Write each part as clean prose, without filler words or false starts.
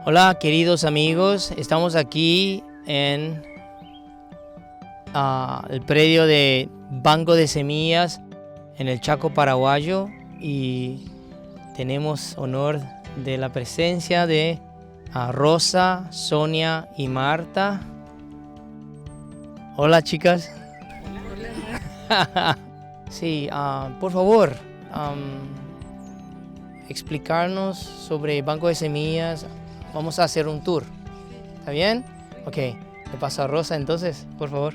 Hola queridos amigos, estamos aquí en el predio de Banco de Semillas en el Chaco paraguayo y tenemos honor de la presencia de Rosa, Sonia y Marta. Hola chicas. Hola. Sí, por favor, explicarnos sobre Banco de Semillas. Vamos a hacer un tour. ¿Está bien? Ok, le paso a Rosa entonces, por favor.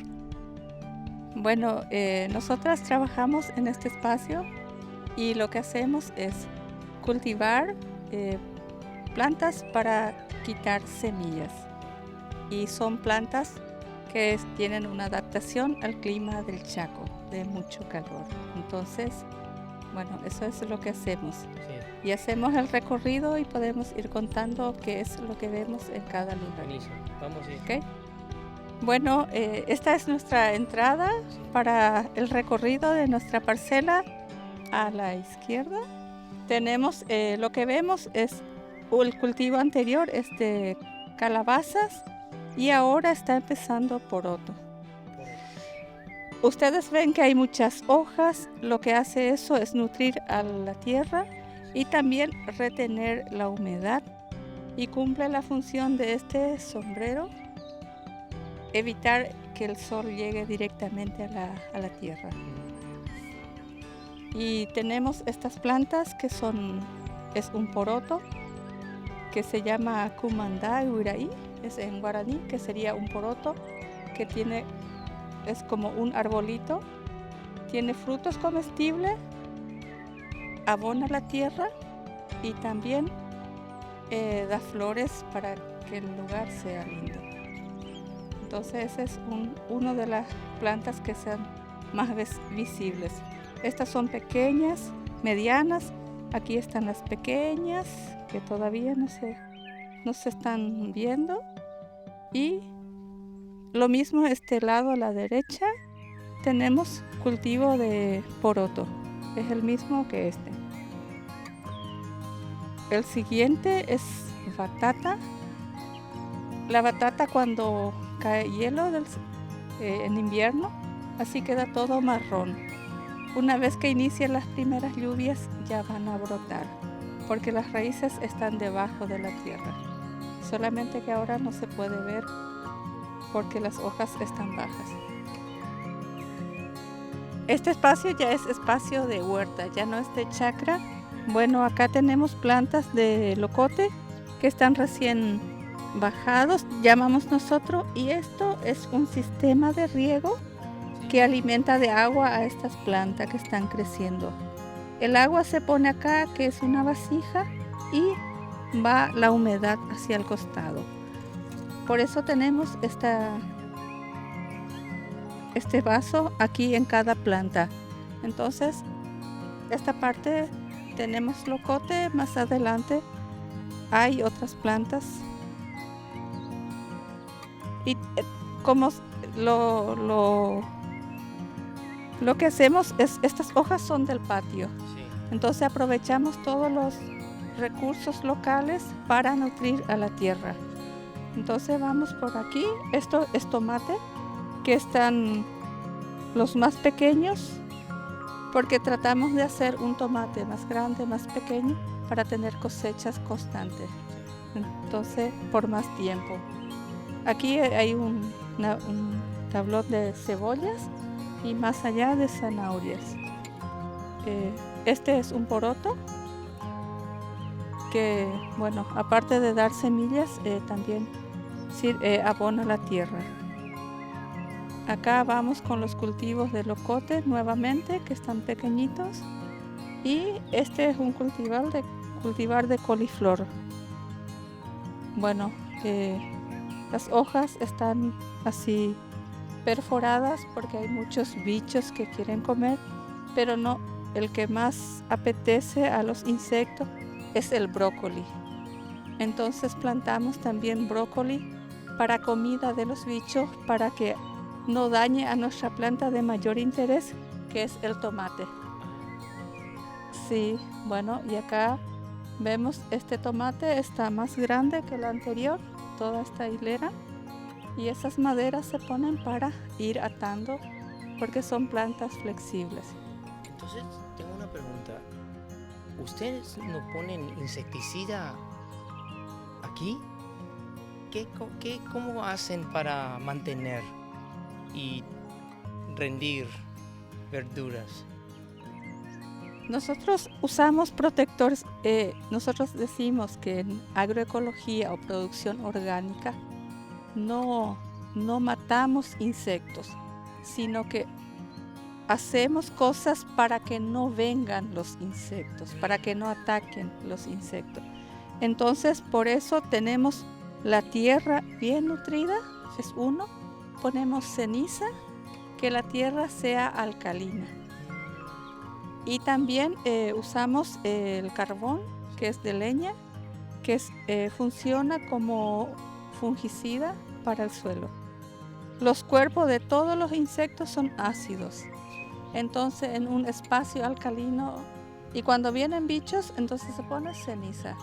Bueno, nosotras trabajamos en este espacio y lo que hacemos es cultivar plantas para quitar semillas. Y son plantas que tienen una adaptación al clima del Chaco, de mucho calor. Entonces, bueno, eso es lo que hacemos. Sí. Y hacemos el recorrido y podemos ir contando qué es lo que vemos en cada lugar. Buenísimo. Vamos a ir. ¿Okay? Bueno, esta es nuestra entrada para el recorrido de nuestra parcela. A la izquierda tenemos, lo que vemos es el cultivo anterior, es de calabazas y ahora está empezando poroto. Ustedes ven que hay muchas hojas, lo que hace eso es nutrir a la tierra y también retener la humedad y cumple la función de este sombrero, evitar que el sol llegue directamente a la tierra. Y tenemos estas plantas que es un poroto que se llama Cumandá Uraí, es en guaraní, que sería un poroto que es como un arbolito, tiene frutos comestibles, abona la tierra y también da flores para que el lugar sea lindo. Entonces ese es uno de las plantas que sean más visibles. Estas son pequeñas, medianas. Aquí están las pequeñas que todavía no se están viendo. Y lo mismo este lado a la derecha tenemos cultivo de poroto. Es el mismo que este. El siguiente es batata. La batata cuando cae hielo en invierno, así queda todo marrón. Una vez que inician las primeras lluvias ya van a brotar, porque las raíces están debajo de la tierra. Solamente que ahora no se puede ver porque las hojas están bajas. Este espacio ya es espacio de huerta, ya no es de chacra. Bueno, acá tenemos plantas de locote que están recién bajados, llamamos nosotros, y esto es un sistema de riego que alimenta de agua a estas plantas que están creciendo. El agua se pone acá, que es una vasija, y va la humedad hacia el costado. Por eso tenemos este vaso aquí en cada planta. Entonces, esta parte tenemos locote, más adelante hay otras plantas. Y como lo que hacemos es, estas hojas son del patio. Sí. Entonces aprovechamos todos los recursos locales para nutrir a la tierra. Entonces vamos por aquí. Esto es tomate, que están los más pequeños, porque tratamos de hacer un tomate más grande, más pequeño, para tener cosechas constantes. Entonces, por más tiempo. Aquí hay un tablón de cebollas y más allá de zanahorias. Este es un poroto que, bueno, aparte de dar semillas, también abona la tierra. Acá vamos con los cultivos de locote nuevamente, que están pequeñitos. Y este es un cultivar de coliflor. Bueno, las hojas están así perforadas porque hay muchos bichos que quieren comer, pero no, el que más apetece a los insectos es el brócoli. Entonces plantamos también brócoli para comida de los bichos, para que no dañe a nuestra planta de mayor interés, que es el tomate. Sí, bueno, y acá Vemos este tomate está más grande que el anterior, toda esta hilera. Y esas maderas se ponen para ir atando porque son plantas flexibles. Entonces, tengo una pregunta. ¿Ustedes no ponen insecticida aquí? ¿Cómo hacen para mantener y rendir verduras? Nosotros usamos protectores. Nosotros decimos que en agroecología o producción orgánica no matamos insectos, sino que hacemos cosas para que no vengan los insectos, para que no ataquen los insectos. Entonces, por eso tenemos la tierra bien nutrida, es uno. Ponemos ceniza, que la tierra sea alcalina. Y también usamos el carbón, que es de leña, que funciona como fungicida para el suelo. Los cuerpos de todos los insectos son ácidos. Entonces, en un espacio alcalino, y cuando vienen bichos, entonces se pone ceniza,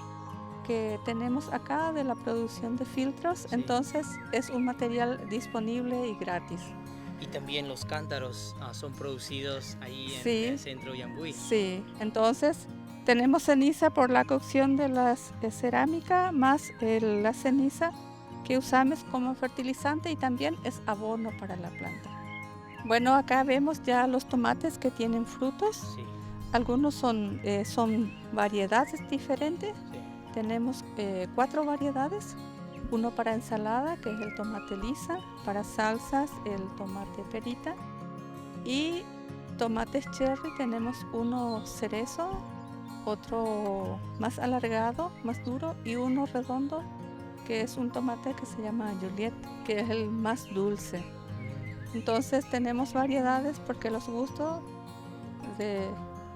que tenemos acá de la producción de filtros. Sí. Entonces, es un material disponible y gratis. Y también los cántaros son producidos ahí en Sí. el centro de Yambuí. Sí, entonces tenemos ceniza por la cocción de la cerámica, más la ceniza que usamos como fertilizante y también es abono para la planta. Bueno, acá vemos ya los tomates que tienen frutos. Sí, Algunos son variedades diferentes. sí. Tenemos 4 variedades. Uno para ensalada, que es el tomate lisa. Para salsas, el tomate perita. Y tomates cherry tenemos uno cerezo, otro más alargado, más duro, y uno redondo, que es un tomate que se llama Juliet, que es el más dulce. Entonces tenemos variedades porque los gustos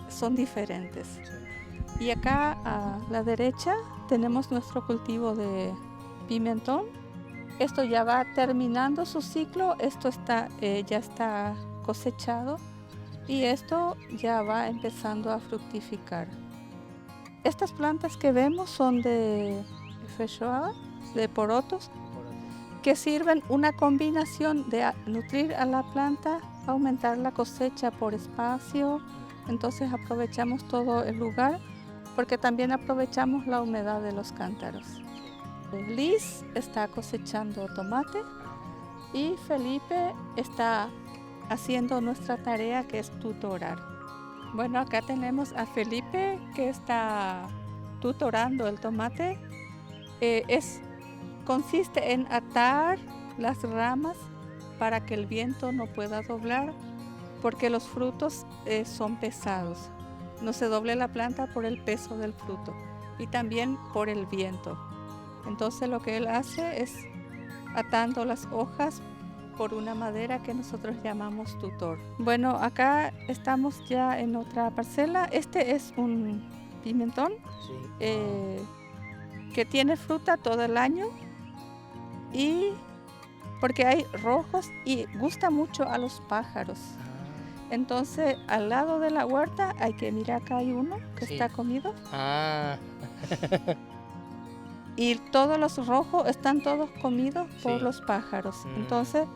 son diferentes. Sí. Y acá a la derecha tenemos nuestro cultivo de pimentón. Esto ya va terminando su ciclo, esto ya está cosechado y esto ya va empezando a fructificar. Estas plantas que vemos son de feijoa, de porotos, que sirven una combinación de nutrir a la planta, aumentar la cosecha por espacio. Entonces aprovechamos todo el lugar porque también aprovechamos la humedad de los cántaros. Liz está cosechando tomate y Felipe está haciendo nuestra tarea, que es tutorar. Bueno, acá tenemos a Felipe que está tutorando el tomate. Consiste en atar las ramas para que el viento no pueda doblar, porque los frutos son pesados. No se doble la planta por el peso del fruto y también por el viento. Entonces lo que él hace es atando las hojas por una madera que nosotros llamamos tutor. Bueno, acá estamos ya en otra parcela. Este es un pimentón que tiene fruta todo el año, y porque hay rojos y gusta mucho a los pájaros. Entonces, al lado de la huerta hay que mirar, acá hay uno que Sí. está comido. Ah, Y todos los rojos están todos comidos por Sí. los pájaros. Mm. Entonces,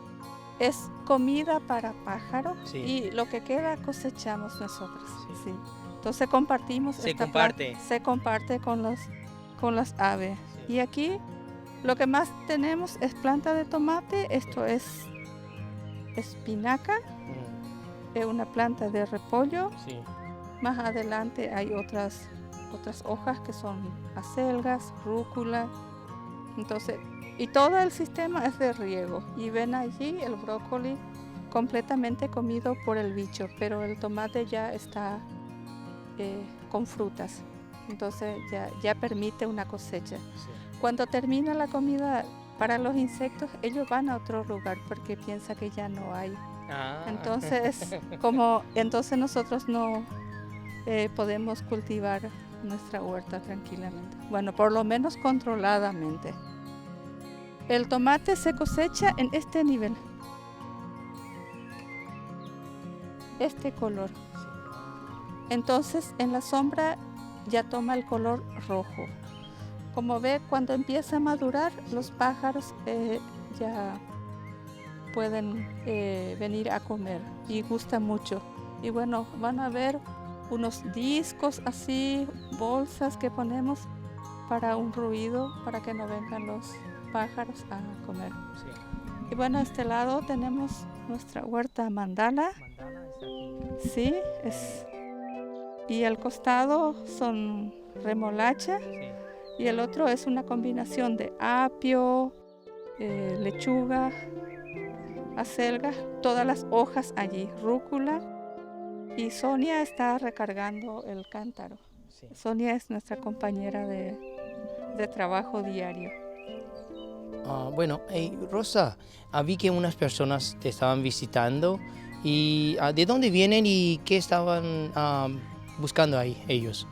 es comida para pájaros, Sí. y lo que queda cosechamos nosotros. Sí. Sí. Entonces, compartimos Se esta comparte. planta. Se comparte con las aves. Sí. Y aquí lo que más tenemos es planta de tomate. Esto es espinaca, es una planta de repollo. Sí. Más adelante hay otras hojas que son acelgas, rúcula. Entonces, y todo el sistema es de riego. Y ven allí el brócoli completamente comido por el bicho, pero el tomate ya está con frutas. Entonces ya permite una cosecha. Sí. Cuando termina la comida para los insectos, ellos van a otro lugar porque piensan que ya no hay. Ah. Entonces nosotros no podemos cultivar nuestra huerta tranquilamente. Bueno, por lo menos controladamente. El tomate se cosecha en este nivel. Este color. Entonces, en la sombra ya toma el color rojo. Como ve, cuando empieza a madurar, los pájaros ya pueden venir a comer y gusta mucho. Y bueno, van a ver unos discos así, bolsas que ponemos para un ruido, para que no vengan los pájaros a comer. Sí. Y bueno, a este lado tenemos nuestra huerta mandala. Mandala está aquí. Sí, y al costado son remolacha. Sí. Y el otro es una combinación de apio, lechuga, acelga, todas las hojas allí, rúcula. Y Sonia está recargando el cántaro. Sí. Sonia es nuestra compañera de trabajo diario. Bueno, Rosa, vi que unas personas te estaban visitando y ¿de dónde vienen y qué estaban buscando ahí ellos?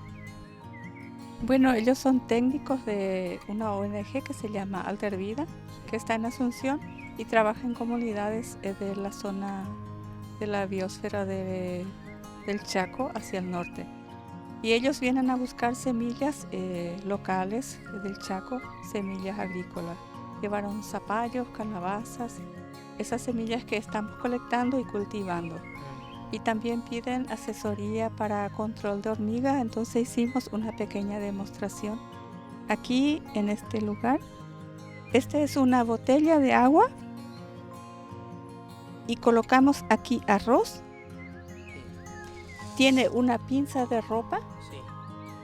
Bueno, ellos son técnicos de una ONG que se llama Alter Vida, que está en Asunción y trabaja en comunidades de la zona de la biosfera del Chaco hacia el norte. Y ellos vienen a buscar semillas locales del Chaco, semillas agrícolas. Llevaron zapallos, calabazas, esas semillas que estamos colectando y cultivando. Y también piden asesoría para control de hormigas, entonces hicimos una pequeña demostración aquí en este lugar. Esta es una botella de agua y colocamos aquí arroz. Tiene una pinza de ropa, Sí.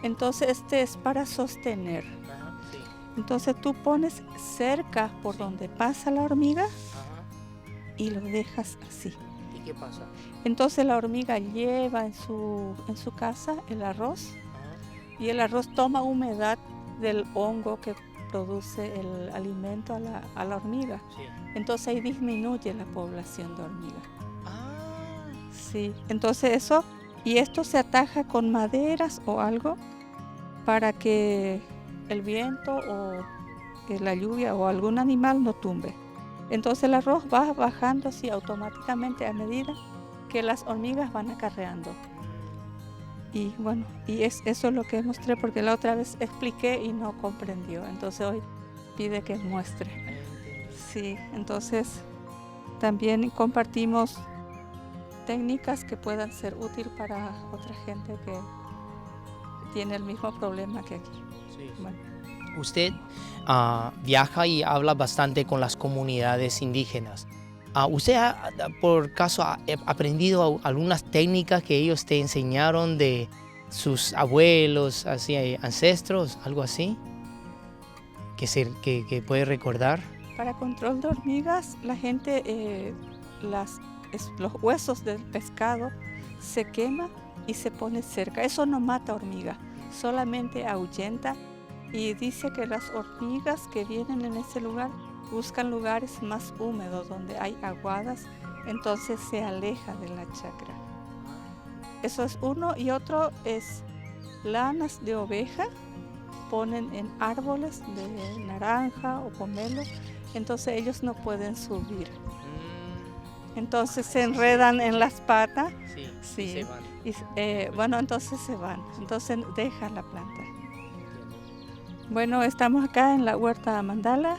entonces este es para sostener. Ajá, sí. Entonces tú pones cerca por donde pasa la hormiga Ajá. y lo dejas así. ¿Y qué pasa? Entonces la hormiga lleva en su casa el arroz Ajá. y el arroz toma humedad del hongo que produce el alimento a la hormiga. Sí. Entonces ahí disminuye la población de hormigas. Ah, Sí, entonces eso, y esto se ataja con maderas o algo para que el viento o la lluvia o algún animal no tumbe. Entonces el arroz va bajando así automáticamente a medida que las hormigas van acarreando. Y bueno, eso es lo que mostré porque la otra vez expliqué y no comprendió. Entonces hoy pide que muestre. entendí. Sí, entonces también compartimos técnicas que puedan ser útiles para otra gente que tiene el mismo problema que aquí. Sí. Bueno, Usted viaja y habla bastante con las comunidades indígenas. ¿Usted por caso ha aprendido algunas técnicas que ellos te enseñaron de sus abuelos, así, ancestros, algo así? Que puede recordar. para control de hormigas, la gente, los huesos del pescado se quema y se pone cerca. Eso no mata hormigas, solamente ahuyenta. Y dice que las hormigas que vienen en ese lugar buscan lugares más húmedos donde hay aguadas, entonces se aleja de la chacra. Eso es uno, y otro es lanas de oveja, ponen en árboles de naranja o pomelo, entonces ellos no pueden subir. Entonces se enredan en las patas. Sí, Sí. y se van. Y, bueno, entonces se van, entonces dejan la planta. Bueno, estamos acá en la huerta mandala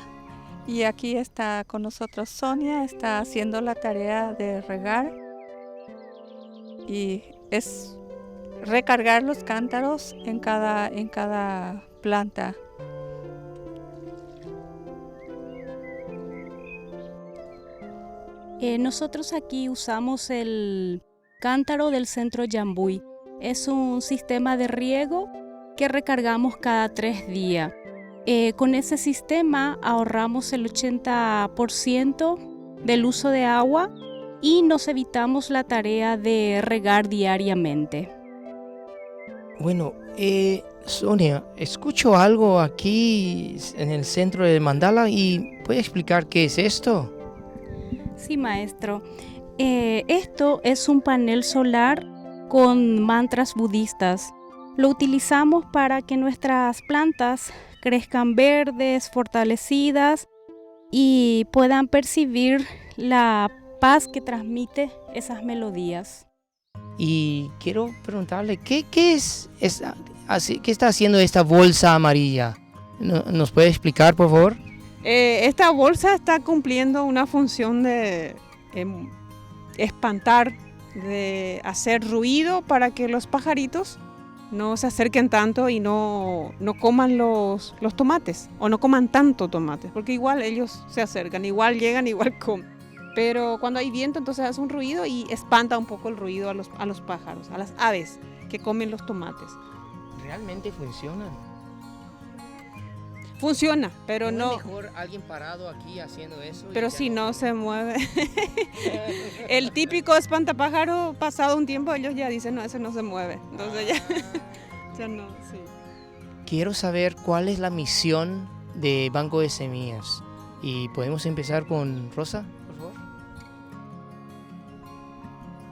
y aquí está con nosotros Sonia, está haciendo la tarea de regar y es recargar los cántaros en cada planta. Nosotros aquí usamos el cántaro del centro Yambuy. Es un sistema de riego que recargamos cada 3 días. Con ese sistema ahorramos el 80% del uso de agua y nos evitamos la tarea de regar diariamente. Bueno, Sonia, escucho algo aquí en el centro de Mandala y ¿puede explicar qué es esto? Sí, maestro. Esto es un panel solar con mantras budistas. Lo utilizamos para que nuestras plantas crezcan verdes, fortalecidas y puedan percibir la paz que transmite esas melodías. Y quiero preguntarle, ¿qué es ¿Qué está haciendo esta bolsa amarilla? ¿Nos puede explicar, por favor? Esta bolsa está cumpliendo una función de espantar, de hacer ruido para que los pajaritos no se acerquen tanto y no coman los tomates, o no coman tanto tomates, porque igual ellos se acercan, igual llegan, igual comen. Pero cuando hay viento, entonces hace un ruido y espanta un poco el ruido a los pájaros, a las aves que comen los tomates. ¿Realmente funcionan? Funciona, pero no. Es mejor alguien parado aquí haciendo eso. Pero si no se mueve. El típico espantapájaro, pasado un tiempo, ellos ya dicen, no, ese no se mueve. Entonces ya no, sí. Quiero saber cuál es la misión de Banco de Semillas. Y podemos empezar con Rosa, por favor.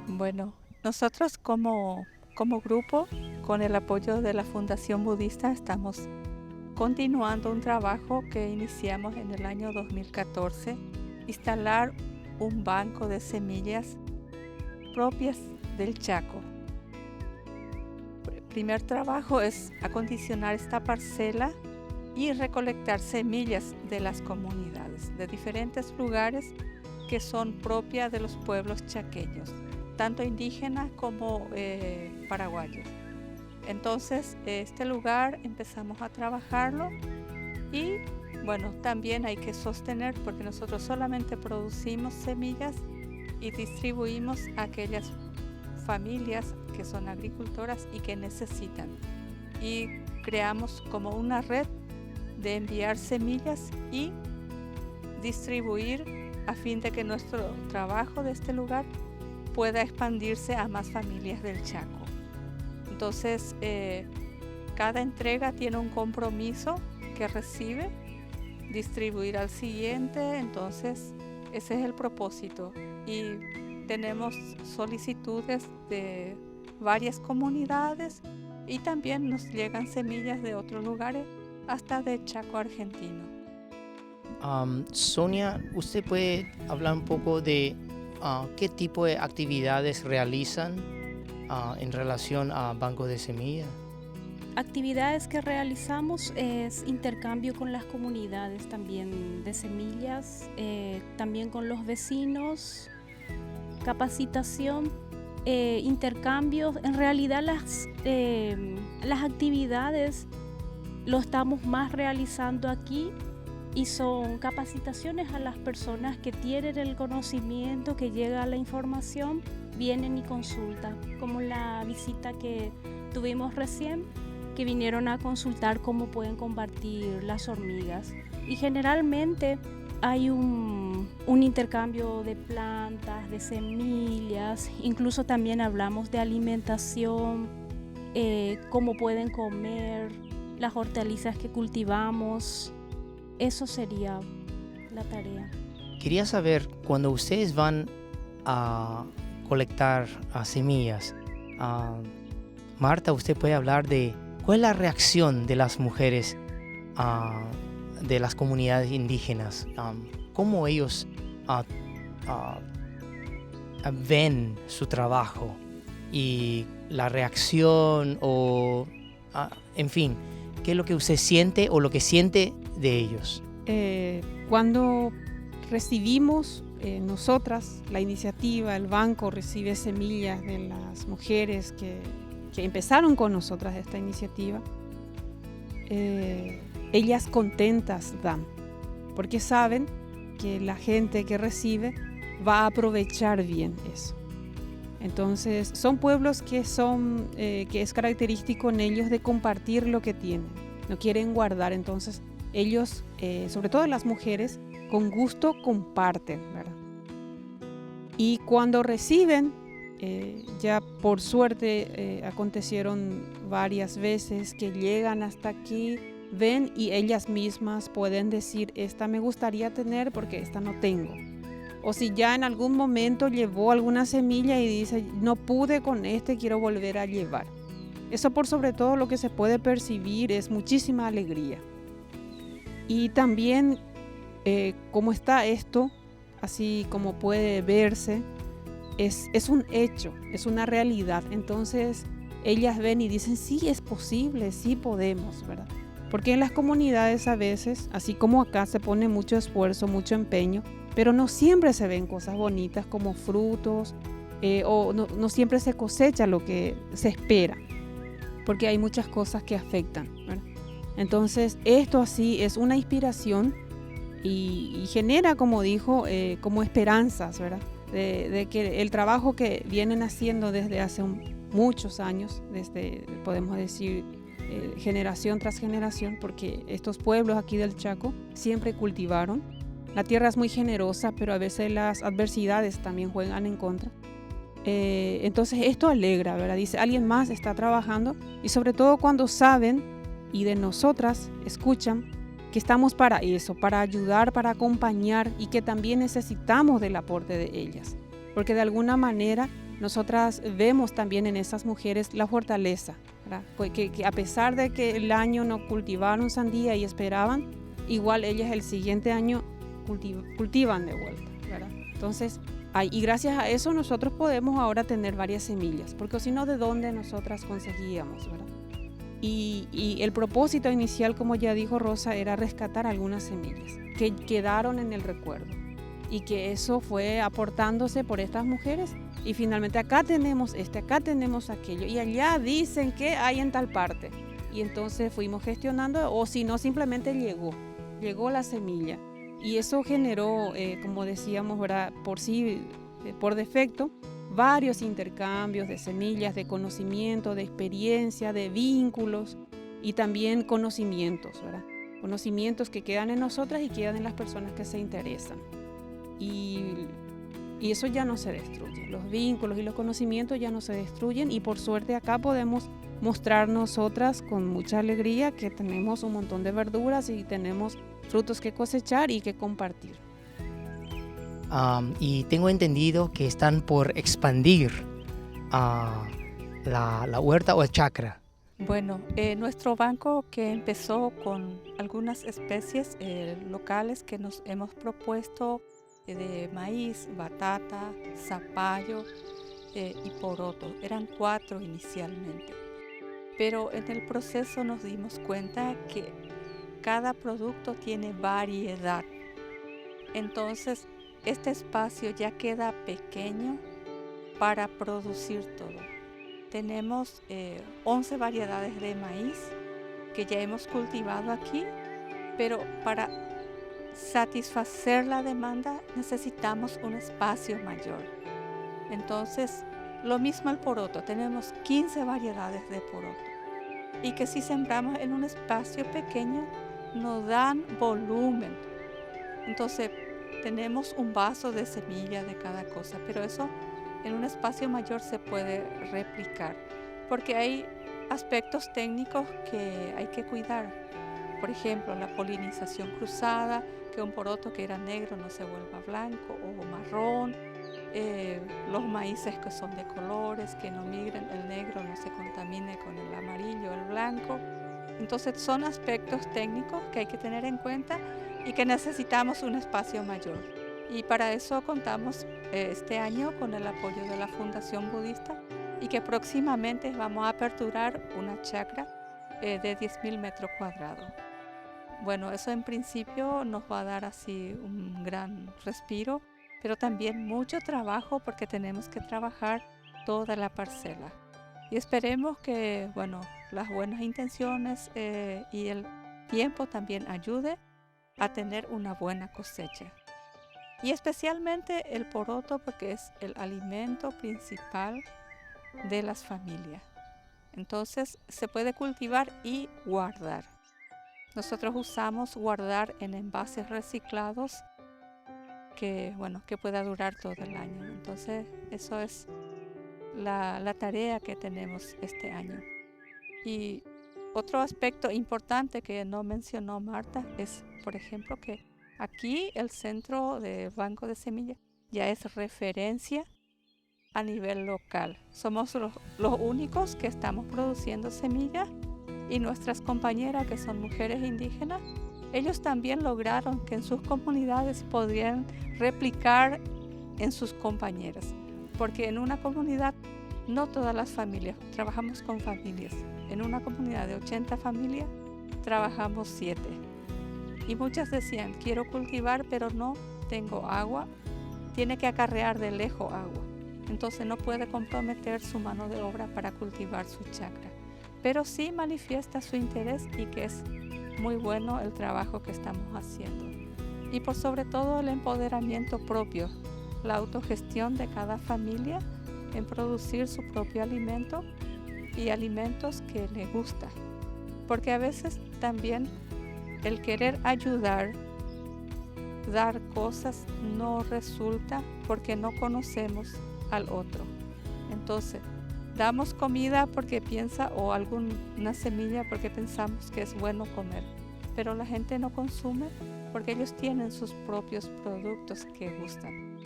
Bueno, nosotros como grupo, con el apoyo de la Fundación Budista, estamos continuando un trabajo que iniciamos en el año 2014, instalar un banco de semillas propias del Chaco. El primer trabajo es acondicionar esta parcela y recolectar semillas de las comunidades, de diferentes lugares que son propias de los pueblos chaqueños, tanto indígenas como paraguayos. Entonces, este lugar empezamos a trabajarlo y, bueno, también hay que sostener, porque nosotros solamente producimos semillas y distribuimos a aquellas familias que son agricultoras y que necesitan. Y creamos como una red de enviar semillas y distribuir a fin de que nuestro trabajo de este lugar pueda expandirse a más familias del Chaco. Entonces, cada entrega tiene un compromiso que recibe, distribuir al siguiente, entonces ese es el propósito. Y tenemos solicitudes de varias comunidades y también nos llegan semillas de otros lugares, hasta de Chaco argentino. Sonia, ¿usted puede hablar un poco de qué tipo de actividades realizan en relación a Banco de Semillas? Actividades que realizamos es intercambio con las comunidades también de semillas, también con los vecinos, capacitación, intercambios. En realidad las actividades lo estamos más realizando aquí y son capacitaciones a las personas que tienen el conocimiento, que llega la información, vienen y consultan, como la visita que tuvimos recién, que vinieron a consultar cómo pueden combatir las hormigas. Y generalmente hay un intercambio de plantas, de semillas, incluso también hablamos de alimentación, cómo pueden comer, las hortalizas que cultivamos. Eso sería la tarea. Quería saber, cuando ustedes van a colectar semillas, Marta, usted puede hablar de cuál es la reacción de las mujeres de las comunidades indígenas, cómo ellos ven su trabajo y la reacción en fin, qué es lo que usted siente o lo que siente de ellos. Cuando recibimos nosotras la iniciativa, el banco recibe semillas de las mujeres que empezaron con nosotras esta iniciativa, ellas contentas dan, porque saben que la gente que recibe va a aprovechar bien eso. Entonces son pueblos que es característico en ellos de compartir lo que tienen, no quieren guardar. Entonces ellos, sobre todo las mujeres, con gusto comparten, ¿verdad? Y cuando reciben, ya por suerte acontecieron varias veces que llegan hasta aquí, ven y ellas mismas pueden decir, esta me gustaría tener porque esta no tengo. O si ya en algún momento llevó alguna semilla y dice, no pude con quiero volver a llevar. Eso por sobre todo lo que se puede percibir es muchísima alegría. Y también como está esto, así como puede verse, es un hecho, es una realidad. Entonces ellas ven y dicen, sí, es posible, sí podemos, ¿verdad? Porque en las comunidades a veces, así como acá, se pone mucho esfuerzo, mucho empeño, pero no siempre se ven cosas bonitas como frutos, o no siempre se cosecha lo que se espera, porque hay muchas cosas que afectan, ¿verdad? Entonces, esto así es una inspiración y genera, como dijo, como esperanzas, ¿verdad? De que el trabajo que vienen haciendo desde hace muchos años, desde, podemos decir, generación tras generación, porque estos pueblos aquí del Chaco siempre cultivaron. La tierra es muy generosa, pero a veces las adversidades también juegan en contra. Entonces esto alegra, ¿verdad? Dice, alguien más está trabajando, y sobre todo cuando saben y de nosotras escuchan que estamos para eso, para ayudar, para acompañar, y que también necesitamos del aporte de ellas, porque de alguna manera nosotras vemos también en esas mujeres la fortaleza, ¿verdad? Que a pesar de que el año no cultivaron sandía y esperaban, igual ellas el siguiente año cultivan de vuelta, ¿verdad? Entonces, y gracias a eso nosotros podemos ahora tener varias semillas, porque si no, ¿de dónde nosotras conseguíamos, verdad? Y el propósito inicial, como ya dijo Rosa, era rescatar algunas semillas que quedaron en el recuerdo, y que eso fue aportándose por estas mujeres, y finalmente acá tenemos acá tenemos aquello, y allá dicen que hay en tal parte, y entonces fuimos gestionando, o si no, simplemente llegó la semilla. Y eso generó, como decíamos, ¿verdad? Por defecto, varios intercambios de semillas, de conocimiento, de experiencia, de vínculos, y también conocimientos, ¿verdad? Conocimientos que quedan en nosotras y quedan en las personas que se interesan. Y eso ya no se destruye. Los vínculos y los conocimientos ya no se destruyen, y por suerte acá podemos mostrar nosotras con mucha alegría que tenemos un montón de verduras y tenemos frutos que cosechar y que compartir. Y tengo entendido que están por expandir la huerta o el chacra. Bueno, nuestro banco, que empezó con algunas especies locales que nos hemos propuesto, de maíz, batata, zapallo y poroto. Eran 4 inicialmente. Pero en el proceso nos dimos cuenta que cada producto tiene variedad. Entonces, este espacio ya queda pequeño para producir todo. Tenemos 11 variedades de maíz que ya hemos cultivado aquí, pero para satisfacer la demanda necesitamos un espacio mayor. Entonces, lo mismo el poroto, tenemos 15 variedades de poroto, y que si sembramos en un espacio pequeño nos dan volumen. Entonces, tenemos un vaso de semilla de cada cosa, pero eso en un espacio mayor se puede replicar, porque hay aspectos técnicos que hay que cuidar. Por ejemplo, la polinización cruzada, que un poroto que era negro no se vuelva blanco o marrón. Los maíces que son de colores, que no migren, el negro no se contamine con el amarillo o el blanco. Entonces son aspectos técnicos que hay que tener en cuenta y que necesitamos un espacio mayor. Y para eso contamos este año con el apoyo de la Fundación Budista, y que próximamente vamos a aperturar una chacra de 10.000 metros cuadrados. Bueno, eso en principio nos va a dar así un gran respiro, pero también mucho trabajo, porque tenemos que trabajar toda la parcela. Y esperemos que, bueno, las buenas intenciones y el tiempo también ayude a tener una buena cosecha. Y especialmente el poroto, porque es el alimento principal de las familias. Entonces se puede cultivar y guardar. Nosotros usamos guardar en envases reciclados que pueda durar todo el año. Entonces eso es la tarea que tenemos este año. Y otro aspecto importante que no mencionó Marta es, por ejemplo, que aquí el centro de Banco de Semillas ya es referencia a nivel local. Somos los únicos que estamos produciendo semillas, y nuestras compañeras, que son mujeres indígenas, ellos también lograron que en sus comunidades podrían replicar en sus compañeras, porque en una comunidad no todas las familias, trabajamos con familias. En una comunidad de 80 familias, trabajamos 7. Y muchas decían, quiero cultivar, pero no tengo agua. Tiene que acarrear de lejos agua. Entonces no puede comprometer su mano de obra para cultivar su chacra. Pero sí manifiesta su interés y que es muy bueno el trabajo que estamos haciendo. Y por sobre todo el empoderamiento propio, la autogestión de cada familia en producir su propio alimento y alimentos que le gusta. Porque a veces también el querer ayudar, dar cosas, no resulta porque no conocemos al otro. Entonces, damos comida porque piensa o alguna semilla porque pensamos que es bueno comer, pero la gente no consume porque ellos tienen sus propios productos que gustan.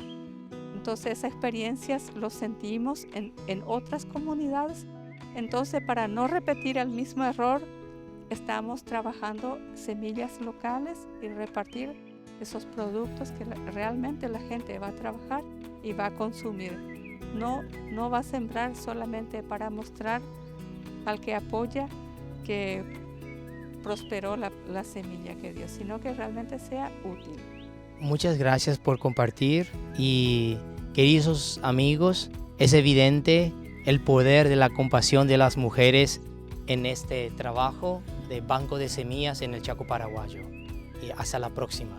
Entonces, esas experiencias lo sentimos en otras comunidades. Entonces, para no repetir el mismo error, estamos trabajando semillas locales y repartir esos productos que realmente la gente va a trabajar y va a consumir. No va a sembrar solamente para mostrar al que apoya que prosperó la semilla que dio, sino que realmente sea útil. Muchas gracias por compartir y queridos amigos, es evidente el poder de la compasión de las mujeres en este trabajo de Banco de Semillas en el Chaco Paraguayo. Y hasta la próxima.